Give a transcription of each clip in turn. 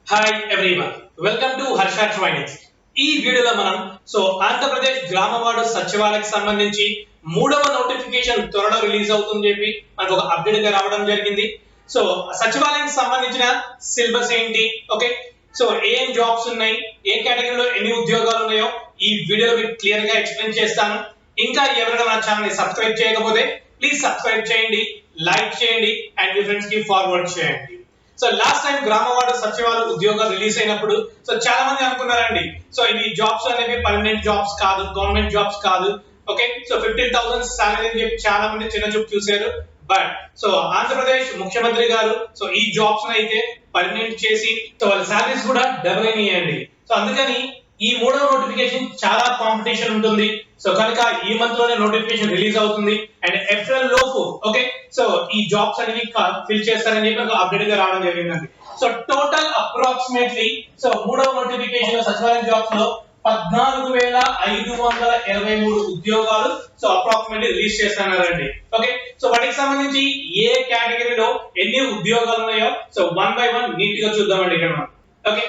Hi everyone, welcome to Harsha trainings. ఈ వీడియోలో మనం ఆంధ్రప్రదేశ్ గ్రామ వార్డు సచివాలయకి సంబంధించి మూడవ నోటిఫికేషన్ త్వరలో రిలీజ్ అవుతుందని చెప్పి మనకు ఒక అప్డేట్ గా రావడం జరిగింది. సచివాలయానికి సంబంధించిన సిలబస్ ఏంటి, ఓకే, ఏం జాబ్స్ ఉన్నాయి, ఏ కేటగిరీలో ఎన్ని ఉద్యోగాలు ఉన్నాయో ఈ వీడియోలో మీకు క్లియర్ గా ఎక్స్ప్లెయిన్ చేస్తాను. ఇంకా ఎవరైనా మన ఛానల్ ని సబ్స్క్రైబ్ చేయకపోతే ప్లీజ్ సబ్స్క్రైబ్ చేయండి, లైక్ చేయండి అండ్ మీ ఫ్రెండ్స్ కి ఫార్వర్డ్ చేయండి. లాస్ట్ టైం గ్రామ వార్డు సచివాలయ ఉద్యోగాలు రిలీజ్ అయినప్పుడు చాలా మంది అనుకున్నారండి, ఇవి జాబ్స్ అనేవి పర్మనెంట్ జాబ్స్ కాదు, గవర్నమెంట్ జాబ్స్ కాదు, ఓకే. 15,000 సాలరీ అని చెప్పి చాలా మంది చిన్న చూపు చూశారు. బట్ ఆంధ్రప్రదేశ్ ముఖ్యమంత్రి గారు ఈ జాబ్స్ అయితే పర్మనెంట్ చేసి వాళ్ళ సాలరీస్ కూడా డబుల్ అయినాయండి. అందుకని ఈ మూడవ నోటిఫికేషన్ చాలా కాంపిటీషన్ ఉంటుంది. కనుక ఈ మంత్ లోనే నోటిఫికేషన్ రిలీజ్ అవుతుంది అండ్ ఏప్రిల్ లోపు, ఓకే, ఈ జాబ్స్ అనేవి ఫిల్ చేస్తారని చెప్పి అప్డేట్ గా రావడం జరిగిందండి. టోటల్ అప్రాక్సిమేట్లీ మూడవ నోటిఫికేషన్ సచివాలయం జాబ్స్ లో 14,523 ఉద్యోగాలు అప్రాక్సిమేట్లీ రిలీజ్ చేస్తున్నారండి. ఓకే, వాటికి సంబంధించి ఏ కేటగిరీలో ఎన్ని ఉద్యోగాలు ఉన్నాయో వన్ బై వన్ నీట్ గా చూద్దామండి ఇక్కడ మనం. ఓకే,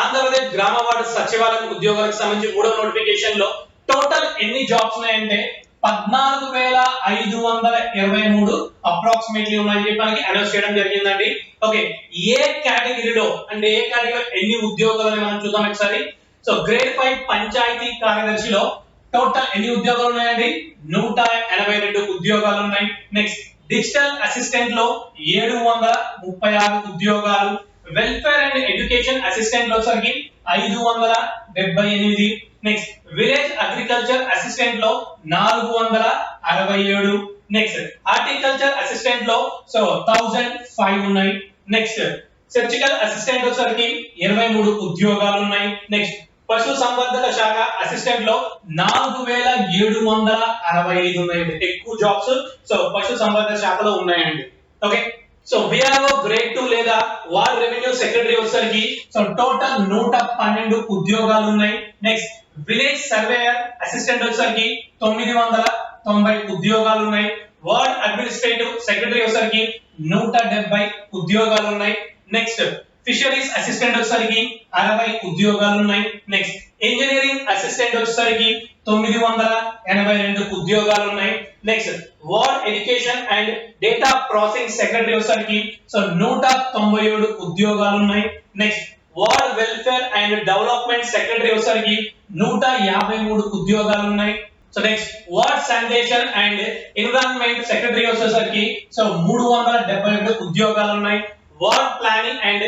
ఆంధ్రప్రదేశ్ గ్రామ వార్డు సచివాలయం ఉద్యోగాలకు సంబంధించి మూడవ నోటిఫికేషన్ లో టోటల్ ఎన్ని జాబ్స్ ఉన్నాయంటే 14,523 అప్రాక్సిమేట్లీ ఉన్నాయని చెప్పి మనకి అనౌన్స్ చేయడం జరిగిందండి. ఓకే, ఏ కేటగిరీలో అంటే ఏ కేటగిరీలో ఎన్ని ఉద్యోగాలు మనం చూద్దాం ఒకసారి. గ్రేడ్ 5 పంచాయతీ కార్యదర్శిలో టోటల్ ఎన్ని ఉద్యోగాలు ఉన్నాయండి? 182 ఉద్యోగాలు ఉన్నాయి. నెక్స్ట్ డిజిటల్ అసిస్టెంట్ లో 736 ఉద్యోగాలు, వెల్ఫేర్ అండ్ ఎడ్యుకేషన్ అసిస్టెంట్ లో సరికి 578. నెక్స్ట్ విలేజ్ అగ్రికల్చర్ అసిస్టెంట్ లో 467. నెక్స్ట్ హార్టికల్చర్ అసిస్టెంట్ లో 1005 ఉన్నాయి. నెక్స్ట్ సర్జికల్ అసిస్టెంట్ వచ్చరికి 23 ఉద్యోగాలు ఉన్నాయి. నెక్స్ట్ పశు సంవర్ధక శాఖ అసిస్టెంట్ లో 4,765 ఉన్నాయి. ఎక్కువ జాబ్స్ పశు సంవర్ధక శాఖలో ఉన్నాయండి. ఓకే, విఆర్ఓ గ్రేడ్ 2 లేదా వార్డ్ రెవెన్యూ సెక్రటరీ వచ్చరికి టోటల్ 112 ఉద్యోగాలు ఉన్నాయి. నెక్స్ట్ విలేజ్ సర్వేయర్ అసిస్టెంట్ వచ్చరికి 990 ఉద్యోగాలు ఉన్నాయి. వార్డ్ అడ్మినిస్ట్రేటివ్ సెక్రటరీ వచ్చరికి 170 ఉద్యోగాలు ఉన్నాయి. నెక్స్ట్ ఫిషరీస్ అసిస్టెంట్ వచ్చరికి 60 ఉద్యోగాలు ఉన్నాయి. నెక్స్ట్ ఇంజనీరింగ్ అసిస్టెంట్ వచ్చరికి 982 ఉద్యోగాలు ఉన్నాయి. Next ward education and data processing secretary వచ్చరికి 197 ఉద్యోగాలు ఉన్నాయి. Next ward welfare and development secretary వచ్చరికి 153 ఉద్యోగాలు ఉన్నాయి. Next ward sanitation and environment secretary వచ్చేసరికి 371 ఉద్యోగాలు ఉన్నాయి. Ward planning and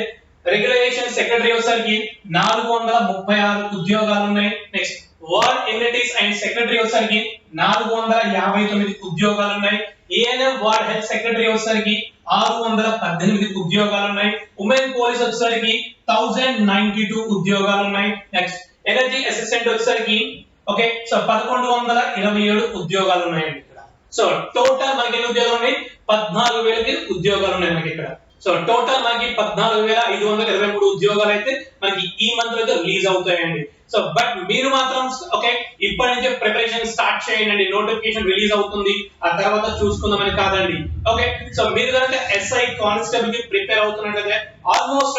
regulation secretary వచ్చరికి 436 ఉద్యోగాలు ఉన్నాయి. Next ward amenities and secretary వచ్చరికి 459 ఉద్యోగాలు ఉన్నాయి. ఏఎన్ఎం వార్డ్ హెల్త్ సెక్రటరీ వచ్చరికి 618 ఉద్యోగాలు ఉన్నాయి. ఉమెన్ పోలీస్ వచ్చరికి 1092 ఉద్యోగాలు ఉన్నాయి. నెక్స్ట్ ఎనర్జీ అసిస్టెంట్ వచ్చరికి ఓకే 1127 ఉద్యోగాలు ఉన్నాయండి ఇక్కడ. టోటల్ మనకి ఎన్ని ఉద్యోగాలు ఉన్నాయి? 14,000 ఉద్యోగాలు ఉన్నాయి మనకి ఇక్కడ. టోటల్ మనకి 14,523 ఉద్యోగాలు అయితే మనకి ఈ మంత్ లో రిలీజ్ అవుతాయండి. బట్ మీరు మాత్రం ఓకే ఇప్పటి నుంచే ప్రిపరేషన్ స్టార్ట్ చేయండి. నోటిఫికేషన్ రిలీజ్ అవుతుంది, ఆ తర్వాత చూసుకుందామని కాదండి. ఓకే, మీరు కనుక ఎస్ఐ కానిస్టేబుల్ కి ప్రిపేర్ అవుతున్నట్లయితే ఆల్మోస్ట్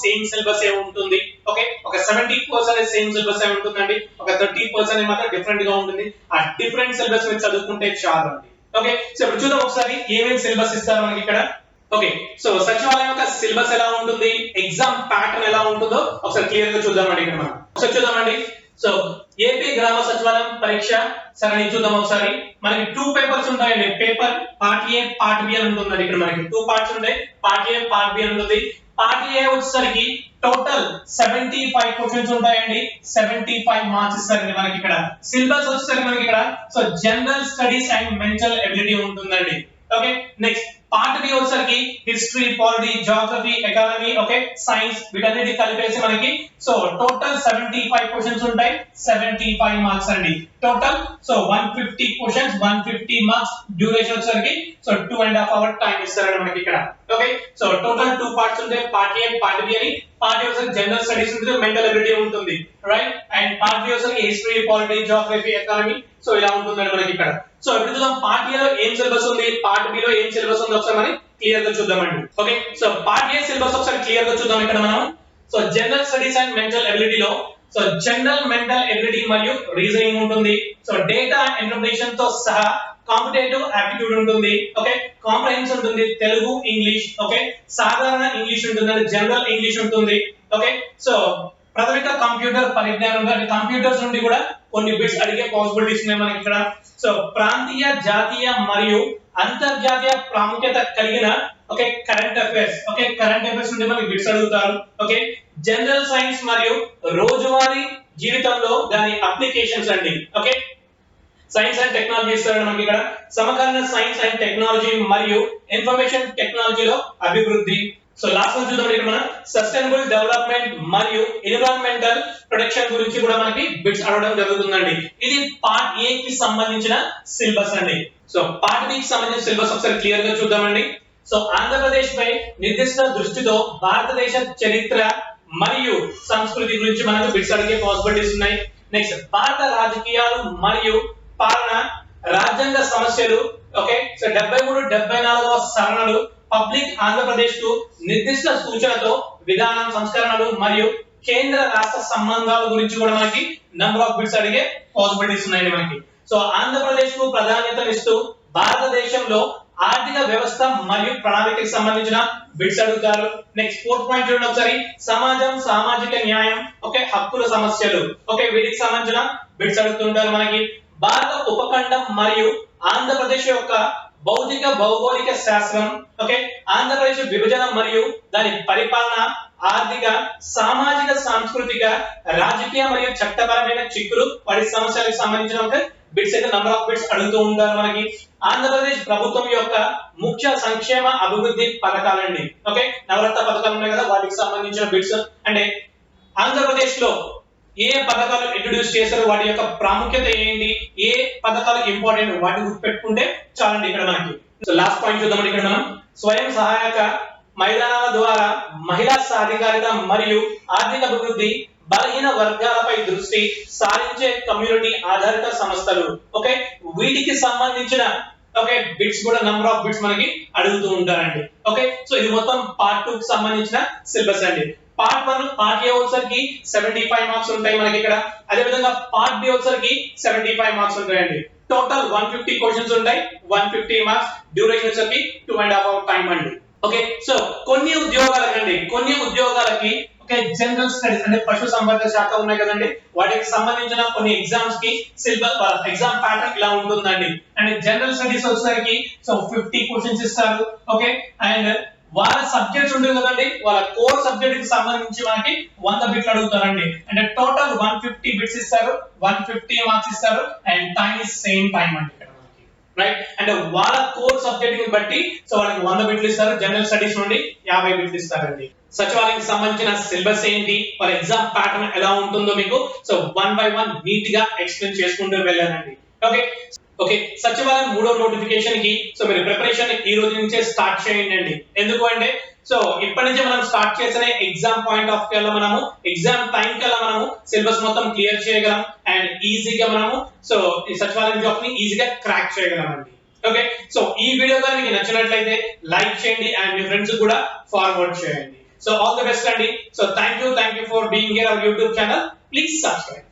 సేమ్ సిలబస్ ఏ ఉంటుంది. ఓకే, ఒక 70% సేమ్ సిలబస్ ఏ ఉంటుందండి. ఒక 30% మాత్రం డిఫరెంట్ గా ఉంటుంది. ఆ డిఫరెంట్ సిలబస్ మీరు చదువుకుంటే చాలు అండి. ఓకే, ఇప్పుడు చూద్దాం ఒకసారి ఏమేమి సిలబస్ ఇస్తారు మనకి ఇక్కడ. ఓకే, సచివాలయం యొక్క సిలబస్ ఎలా ఉంటుంది, ఎగ్జామ్ ప్యాటర్న్ ఎలా ఉంటుందో ఒకసారి క్లియర్ గా చూద్దామండి ఇక్కడ మనం. ఒకసారి చూద్దామండి. ఏపీ గ్రామ సచివాలయం పరీక్ష సరే చూద్దాం ఒకసారి. మనకి 2 పేపర్స్ ఉంటాయండి. Paper part A part B అని ఉంటుందండి. ఇక్కడ మనకి 2 పార్ట్స్ ఉంటాయి. పార్ట్ ఏ పార్ట్ బి అని ఉంటుంది. పార్ట్ ఏ వచ్చేసరికి టోటల్ 75 క్వశ్చన్స్ ఉంటాయండి. 75 మార్క్స్ ఇస్తారండి మనకి ఇక్కడ. సిలబస్ వచ్చేసరికి మనకి ఇక్కడ general studies and mental ability ఉంటుందండి. ఓకే, నెక్స్ట్ పార్ట్ బి వచ్చేసరికి history, polity, Geography, economy, okay, science వీటన్నిటి కలిపేసి మనకి టోటల్ 75 క్వశ్చన్స్ ఉంటాయి. 75 మార్క్స్ అండి టోటల్. 150 questions, 150 marks. డ్యూరేషన్ వచ్చేసరికి 2.5 అవర్ టైం ఇస్తారండి మనకి ఇక్కడ. ఓకే, టోటల్ 2 పార్ట్స్ ఉంటాయి. పార్ట్ ఏ పార్ట్ బి అని. పార్ట్ ఏ వచ్చేసరికి జనరల్ స్టడీస్ ఉంటుంది, మెంటల్ ఎబిలిటీ ఉంటుంది, రైట్. అండ్ పార్ట్ బి వచ్చేసరికి హిస్టరీ, పాలిటీ, జియోగ్రఫీ, ఎకానమీ ఇలా ఉంటుందండి మనకి ఇక్కడ. ఇప్పుడు చూద్దాం పార్ట్ ఏ లో ఏం సిలబస్ ఉంది, పార్ట్ బి లో ఏం సిలబస్ ఉంది ఒకసారి మనం క్లియర్ గా చూద్దామండి. ఓకే, పార్ట్ ఏ సిలబస్ ఒకసారి క్లియర్ గా చూద్దాం ఇక్కడ మనం. So general studies and mental ability లో సో జనరల్ మెంటల్ ఎబిలిటీ మరియు రీజనింగ్ ఉంటుంది. సో డేటా ఇంటర్ప్రిటేషన్ తో సహా కాంపిటేటివ్ యాప్టిట్యూడ్ ఉంటుంది. ఓకే, కాంప్రహెన్స్ ఉంటుంది, తెలుగు ఇంగ్లీష్. ఓకే, సాధారణ ఇంగ్లీష్ ఉంటుంది, జనరల్ ఇంగ్లీష్ ఉంటుంది. ఓకే, సో ప్రాథమిక కంప్యూటర్ పరిజ్ఞానం అంటే కంప్యూటర్స్ నుండి కూడా కొన్ని బిట్స్ అడిగే పాసిబిలిటీస్ ఉన్నాయి మనకి ఇక్కడ. సో ప్రాంతీయ, జాతీయ మరియు అంతర్జాతీయ ప్రాముఖ్యత కలిగిన okay current affairs. Okay, current affairs నుండి మనకి బిట్స్ అడుగుతారు. ఓకే, జనరల్ సైన్స్ మరియు రోజువారీ జీవితంలో దాని అప్లికేషన్స్ అండి. ఓకే, సైన్స్ అండ్ టెక్నాలజీ ఇస్తారు మనకి ఇక్కడ. సమకాలీన సైన్స్ అండ్ టెక్నాలజీ మరియు ఇన్ఫర్మేషన్ టెక్నాలజీలో అభివృద్ధి. సో లాస్ట్ వన్ చూద్దాం ఇక్కడ మనం సస్టైనబుల్ డెవలప్మెంట్ మరియు ఎన్విరాన్మెంటల్ ప్రొటెక్షన్ గురించి కూడా మనకి బిట్స్ అడగడం జరుగుతుందండి. ఇది పార్ట్ ఏ కి సంబంధించిన సిలబస్ అండి. సో పార్ట్ బి కి సంబంధించిన సిలబస్ ఒకసారి క్లియర్ గా చూద్దామండి. సో ఆంధ్రప్రదేశ్ పై నిర్దిష్ట దృష్టితో భారతదేశ చరిత్ర మరియు సంస్కృతి గురించి మనకు బిట్స్ అడిగే పాసిబిలిటీస్ ఉన్నాయి. నెక్స్ట్ భారత రాజకీయాలు మరియు పాలన, రాజ్యాంగ సమస్యలు. ఓకే, సో 73, 74వ సవరణలు, పబ్లిక్ ఆంధ్రప్రదేశ్ కు నిర్దిష్ట సూచనతో విధానం సంస్కరణలు మరియు కేంద్ర రాష్ట్ర సంబంధాల గురించి కూడా మనకి నంబర్ ఆఫ్ బిట్స్ అడిగే పాసిబిలిటీస్ ఉన్నాయి మనకి. సో ఆంధ్రప్రదేశ్ కు ప్రాధాన్యతనిస్తూ భారతదేశంలో ఆర్థిక వ్యవస్థ మరియు ప్రణాళికకి సంబంధించిన బిట్స్ అడుగుతారు. నెక్స్ట్ 4th పాయింట్ చూడండి ఒకసారి, సమాజం, సామాజిక న్యాయం. ఓకే, హక్కుల సమస్యలు. ఓకే, వీటికి సంబంధించిన బిట్స్ అడుగుతుంటారు మనకి. భారత ఉపఖండం మరియు ఆంధ్రప్రదేశ్ యొక్క భౌతిక భౌగోళిక శాస్త్రం. ఓకే, ఆంధ్రప్రదేశ్ విభజన మరియు దాని పరిపాలన, ఆర్థిక, సామాజిక, సాంస్కృతిక, రాజకీయ మరియు చట్టపరమైన చిక్కులు, వాటి సమస్యలకు సంబంధించిన బిట్స్ అయితే నంబర్ ఆఫ్ బిట్స్ అడుగుతూ ఉంటారు మనకి. ఆంధ్రప్రదేశ్ ప్రభుత్వం యొక్క ముఖ్య సంక్షేమ అభివృద్ధి పథకాలండి. ఓకే, నవరత్న పథకాలు ఉన్నాయి కదా, వాటికి సంబంధించిన బిట్స్. అంటే ఆంధ్రప్రదేశ్ లో ఏ పథకాలు ఇంట్రొడ్యూస్ చేశారు, వాటి యొక్క ప్రాముఖ్యత ఏంటి, ఏ పథకాలు ఇంపార్టెంట్, వాటిని గుర్తుపెట్టుకుంటే చాలండి ఇక్కడ మనకి. సో లాస్ట్ పాయింట్ చూద్దాం ఇక్కడ మనం, స్వయం సహాయక మైదానాల ద్వారా మహిళా సాధికారిత మరియు ఆర్థిక అభివృద్ధి, బలహీన వర్గాలపై దృష్టి సారించే కమ్యూనిటీ ఆధారిత సంస్థలు. ఓకే, వీటికి సంబంధించిన ఓకే బిట్స్ కూడా నంబర్ ఆఫ్ బిట్స్ మనకి అడుగుతూ ఉంటారండి. ఓకే, సో ఇది మొత్తం పార్ట్ 2 కి సంబంధించిన సిలబస్ అండి. పార్ట్ 1 పార్ట్ ఏ వచ్చేసరికి 75 మార్క్స్ ఉంటాయి మనకి ఇక్కడ. అదే విధంగా పార్ట్ బి వచ్చేసరికి 75 మార్క్స్ ఉంటాయండి. టోటల్ 150 క్వశ్చన్స్ ఉంటాయి, 150 మార్క్స్. డ్యూరేషన్ వచ్చేసరికి 2.5 అవర్ టైం అండి. ఓకే, సో కొన్ని ఉద్యోగాలకి ఓకే జనరల్ స్టడీస్ అంటే పశు సంవర్ధక శాఖ ఉన్నాయి కదండి, వాటికి సంబంధించిన కొన్ని ఎగ్జామ్స్ కి సిలబస్ ఎగ్జామ్ ప్యాటర్న్ ఇలా ఉంటుందండి. అండ్ జనరల్ స్టడీస్ వచ్చేసరికి సో 50 క్వశ్చన్స్ ఇస్తారు. ఓకే, అండ్ వాళ్ళ సబ్జెక్ట్స్ ఉంటుంది కదండి, వాళ్ళ కోర్ సబ్జెక్ట్ కి సంబంధించి మనకి 100 బిట్లు అడుగుతారండి. అంటే టోటల్ 150 బిట్స్ ఇస్తారు, 150 మార్క్స్ ఇస్తారు. And time is same time అండి ఇక్కడ మనకి, రైట్. అంటే వాళ్ళ కోర్ సబ్జెక్ట్ ని బట్టి సో వాళ్ళకి 100 బిట్లు ఇస్తారు. జనరల్ స్టడీస్ నుండి 50 బిట్లు ఇస్తారండి. సచివాలయానికి సంబంధించిన సిలబస్ ఏంటి, వాళ్ళ ఎగ్జామ్ ప్యాటర్న్ ఎలా ఉంటుందో మీకు సో 1 by 1 నీట్ గా ఎక్స్ప్లెయిన్ చేసుకుంటూ వెళ్ళానండి. ఓకే, ఓకే, సచివాలయం 3వ నోటిఫికేషన్ కి సో మీరు ప్రిపరేషన్ ఈ రోజు నుంచే స్టార్ట్ చేయండి. ఎందుకు అంటే సో ఇప్పటి నుంచి మనం స్టార్ట్ చేసిన ఎగ్జామ్ పాయింట్ ఆఫ్ వ్యూ లో మనము ఎగ్జామ్ టైం కల్లా మనము సిలబస్ మొత్తం క్లియర్ చేయగలం అండ్ ఈజీగా మనము సో ఈ సచివాలయం జాబ్ ని ఈజీగా క్రాక్ చేయగలం అండి. ఓకే, సో ఈ వీడియో కానీ మీకు నచ్చినట్లయితే లైక్ చేయండి అండ్ మీ ఫ్రెండ్స్ కూడా ఫార్వర్డ్ చేయండి. సో ఆల్ ది బెస్ట్ అండి. So thank you for being here our YouTube channel. Please subscribe.